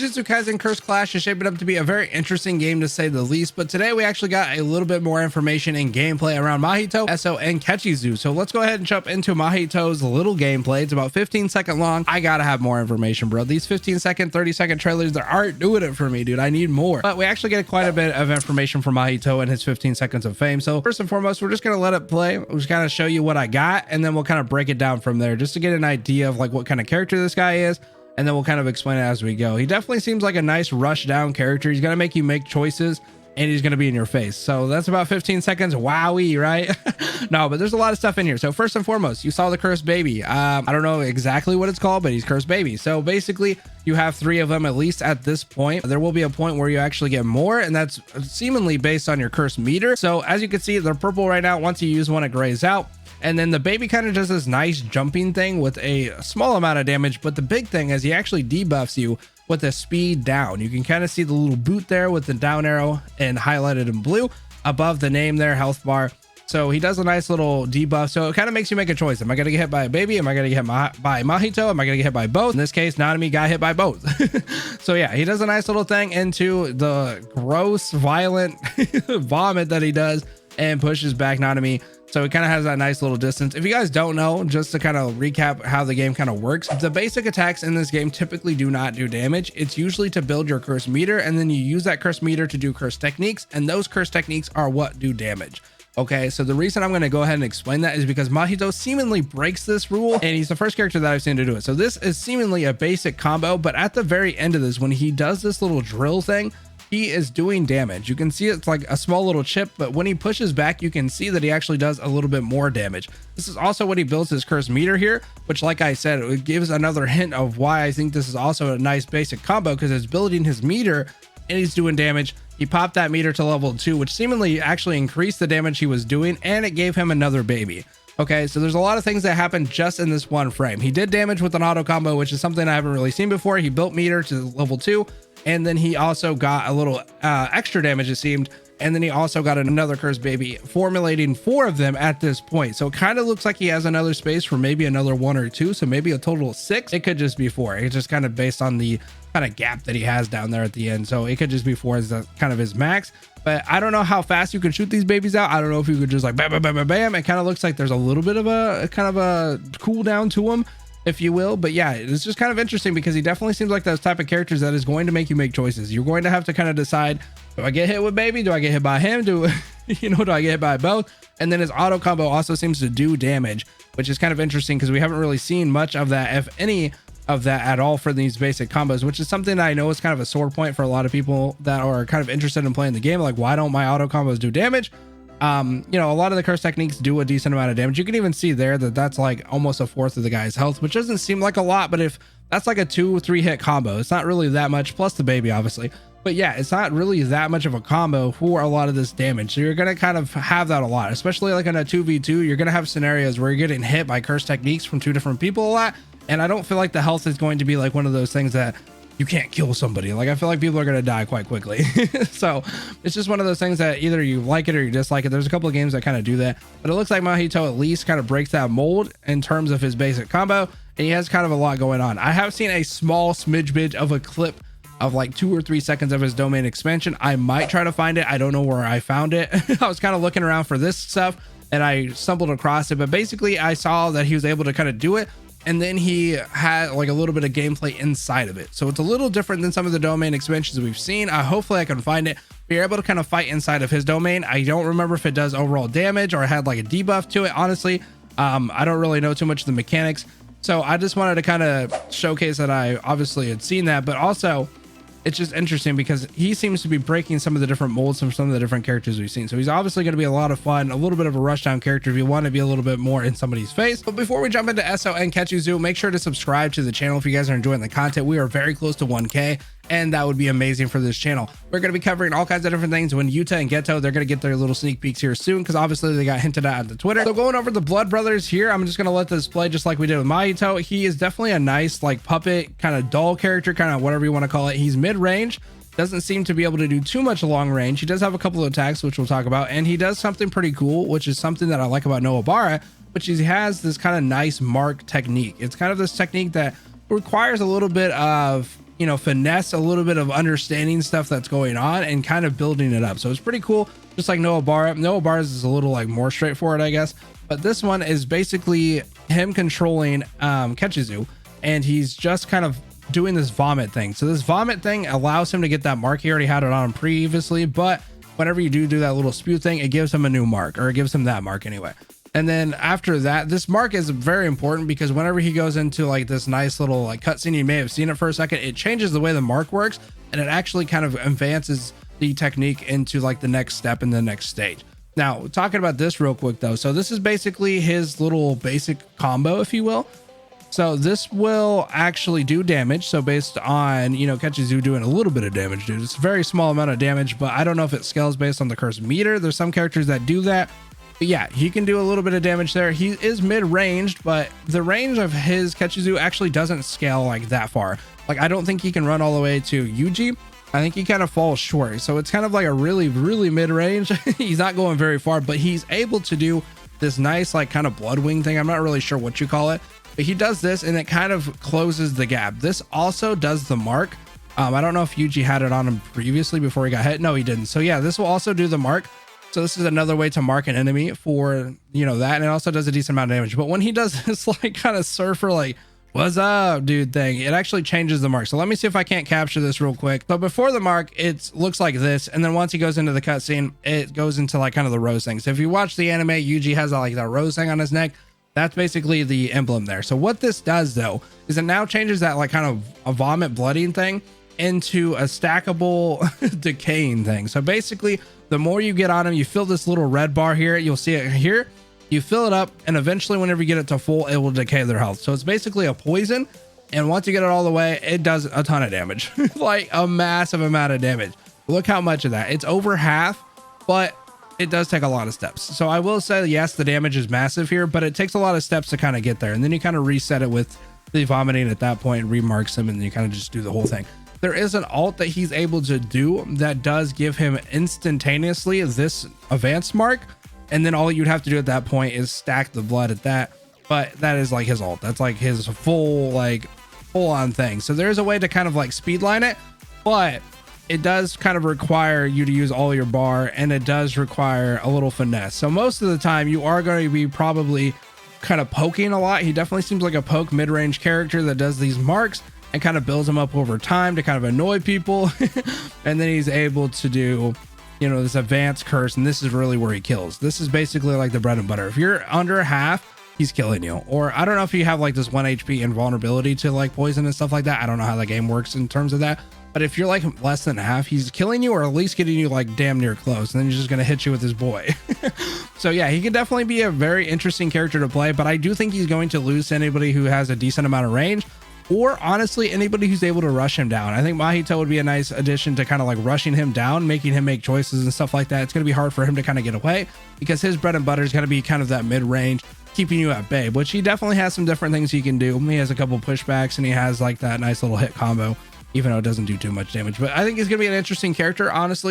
Jujutsu Kaisen Curse Clash is shaping up to be a very interesting game to say the least, but today we actually got a little bit more information and gameplay around Mahito, Eso, and Kechizu. So let's go ahead and jump into Mahito's little gameplay. It's about 15-second long. I gotta have more information, bro. These 15-second, 30-second trailers, they aren't doing it for me, dude. I need more. But we actually get quite a bit of information from Mahito and his 15 seconds of fame. So first and foremost, we're just gonna let it play. We'll just kind of show you what I got, and then we'll kind of break it down from there just to get an idea of like what kind of character this guy is. And then we'll kind of explain it as we go. He definitely seems like a nice rush down character. He's going to make you make choices and he's going to be in your face. So that's about 15 seconds. Wowee, right? No, but there's a lot of stuff in here. So first and foremost, you saw the cursed baby. I don't know exactly what it's called, but he's cursed baby. So basically you have 3 of them, at least at this point. There will be a point where you actually get more, and that's seemingly based on your curse meter. So as you can see, they're purple right now. Once you use one, it grays out. And then the baby kind of does this nice jumping thing with a small amount of damage. But the big thing is he actually debuffs you with a speed down. You can kind of see the little boot there with the down arrow and highlighted in blue above the name there, health bar. So he does a nice little debuff. So it kind of makes you make a choice. Am I going to get hit by a baby? Am I going to get hit by Mahito? Am I going to get hit by both? In this case, Nanami got hit by both. So yeah, he does a nice little thing into the gross, violent vomit that he does and pushes back Nanami. So it kind of has that nice little distance. If you guys don't know, just to kind of recap how the game kind of works, the basic attacks in this game typically do not do damage. It's usually to build your curse meter, and then you use that curse meter to do curse techniques, and those curse techniques are what do damage. Okay, so the reason I'm going to go ahead and explain that is because Mahito seemingly breaks this rule, and he's the first character that I've seen to do it. So this is seemingly a basic combo, but at the very end of this, when he does this little drill thing, he is doing damage. You can see it's like a small little chip, but when he pushes back, you can see that he actually does a little bit more damage. This is also what he builds his curse meter here, which, like I said, it gives another hint of why I think this is also a nice basic combo, because it's building his meter and he's doing damage. He popped that meter to level 2, which seemingly actually increased the damage he was doing, and it gave him another baby. Okay, so there's a lot of things that happened just in this one frame. He did damage with an auto combo, which is something I haven't really seen before. He built meter to level 2, and then he also got a little extra damage, it seemed, and then he also got another cursed baby, formulating 4 of them at this point. So it kind of looks like he has another space for maybe another 1 or 2, so maybe a total of 6. It could just be 4. It's just kind of based on the kind of gap that he has down there at the end, so it could just be 4 as the kind of his max. But I don't know how fast you can shoot these babies out. I don't know if you could just like bam, bam, bam, bam, bam. It kind of looks like there's a little bit of a kind of a cooldown to him, if you will. But yeah, it's just kind of interesting because he definitely seems like those type of characters that is going to make you make choices. You're going to have to kind of decide, do I get hit with baby? Do I get hit by him? Do I get hit by both? And then his auto combo also seems to do damage, which is kind of interesting because we haven't really seen much of that, if any of that at all, for these basic combos, which is something I know is kind of a sore point for a lot of people that are kind of interested in playing the game. Like, why don't my auto combos do damage? You know, a lot of the curse techniques do a decent amount of damage. You can even see there that that's like almost a fourth of the guy's health, which doesn't seem like a lot, but if that's like a 2-3 hit combo, it's not really that much, plus the baby obviously. But yeah, it's not really that much of a combo for a lot of this damage. So you're going to kind of have that a lot, especially like in a 2v2. You're going to have scenarios where you're getting hit by curse techniques from 2 different people a lot. And I don't feel like the health is going to be like one of those things that you can't kill somebody. Like, I feel like people are going to die quite quickly. So it's just one of those things that either you like it or you dislike it. There's a couple of games that kind of do that, but it looks like Mahito at least kind of breaks that mold in terms of his basic combo. And he has kind of a lot going on. I have seen a small smidge of a clip of like 2 or 3 seconds of his domain expansion. I might try to find it. I don't know where I found it. I was kind of looking around for this stuff and I stumbled across it, but basically I saw that he was able to kind of do it. And then he had like a little bit of gameplay inside of it. So it's a little different than some of the domain expansions we've seen. Hopefully I can find it. But you're able to kind of fight inside of his domain. I don't remember if it does overall damage or it had like a debuff to it. Honestly, I don't really know too much of the mechanics. So I just wanted to kind of showcase that I obviously had seen that, but also it's just interesting because he seems to be breaking some of the different molds from some of the different characters we've seen. So he's obviously going to be a lot of fun, a little bit of a rushdown character if you want to be a little bit more in somebody's face. But before we jump into Eso and Kechizu, make sure to subscribe to the channel if you guys are enjoying the content. We are very close to 1K, and that would be amazing for this channel. We're going to be covering all kinds of different things. When Yuta and Geto, they're going to get their little sneak peeks here soon because obviously they got hinted at on the Twitter. So going over the Blood Brothers here, I'm just going to let this play just like we did with Mahito. He is definitely a nice like puppet, kind of dull character, kind of whatever you want to call it. He's mid-range. Doesn't seem to be able to do too much long range. He does have a couple of attacks, which we'll talk about, and he does something pretty cool, which is something that I like about Noabara, which is he has this kind of nice mark technique. It's kind of this technique that requires a little bit of you know, finesse, a little bit of understanding stuff that's going on and kind of building it up. So it's pretty cool. Just like Noah Bar's is a little like more straightforward, I guess. But this one is basically him controlling Kechizu, and he's just kind of doing this vomit thing. So this vomit thing allows him to get that mark. He already had it on him previously, but whenever you do that little spew thing, it gives him a new mark, or it gives him that mark anyway. And then after that, this mark is very important because whenever he goes into like this nice little like cutscene, you may have seen it for a second, it changes the way the mark works, and it actually kind of advances the technique into like the next step in the next stage. Now, talking about this real quick though, so this is basically his little basic combo, if you will. So this will actually do damage. So based on, you know, Kechizu doing a little bit of damage, dude, it's a very small amount of damage, but I don't know if it scales based on the curse meter. There's some characters that do that. But yeah, he can do a little bit of damage there. He is mid-ranged, but the range of his Kechizu actually doesn't scale like that far. Like, I don't think he can run all the way to Yuji. I think he kind of falls short. So it's kind of like a really, really mid-range. He's not going very far, but he's able to do this nice, like kind of blood wing thing. I'm not really sure what you call it, but he does this and it kind of closes the gap. This also does the mark. I don't know if Yuji had it on him previously before he got hit. No, he didn't. So yeah, this will also do the mark. So this is another way to mark an enemy for, you know, that. And it also does a decent amount of damage. But when he does this like kind of surfer, like, what's up, dude thing, it actually changes the mark. So let me see if I can't capture this real quick. So before the mark, it looks like this. And then once he goes into the cutscene, it goes into like kind of the rose thing. So if you watch the anime, Yuji has like that rose thing on his neck. That's basically the emblem there. So what this does though, is it now changes that like kind of a vomit blooding thing into a stackable decaying thing. So basically, the more you get on him, you fill this little red bar here. You'll see it here. You fill it up, and eventually whenever you get it to full, it will decay their health. So it's basically a poison. And once you get it all the way, it does a ton of damage, like a massive amount of damage. Look how much of that. It's over half, but it does take a lot of steps. So I will say, yes, the damage is massive here, but it takes a lot of steps to kind of get there. And then you kind of reset it with the vomiting at that point, remarks him, and then you kind of just do the whole thing. There is an alt that he's able to do that does give him instantaneously this advanced mark. And then all you'd have to do at that point is stack the blood at that. But that is like his alt. That's like his full on thing. So there's a way to kind of like speedline it, but it does kind of require you to use all your bar, and it does require a little finesse. So most of the time you are going to be probably kind of poking a lot. He definitely seems like a poke mid-range character that does these marks and kind of builds them up over time to kind of annoy people. And then he's able to do, you know, this advanced curse. And this is really where he kills. This is basically like the bread and butter. If you're under half, he's killing you. Or I don't know if you have like this 1 HP invulnerability to like poison and stuff like that. I don't know how the game works in terms of that. But if you're like less than half, he's killing you, or at least getting you like damn near close. And then he's just going to hit you with his boy. So yeah, he could definitely be a very interesting character to play. But I do think he's going to lose to anybody who has a decent amount of range, or honestly, anybody who's able to rush him down. I think Mahito would be a nice addition to kind of like rushing him down, making him make choices and stuff like that. It's going to be hard for him to kind of get away because his bread and butter is going to be kind of that mid-range, keeping you at bay, which he definitely has some different things he can do. He has a couple pushbacks, and he has like that nice little hit combo, even though it doesn't do too much damage. But I think he's going to be an interesting character, honestly.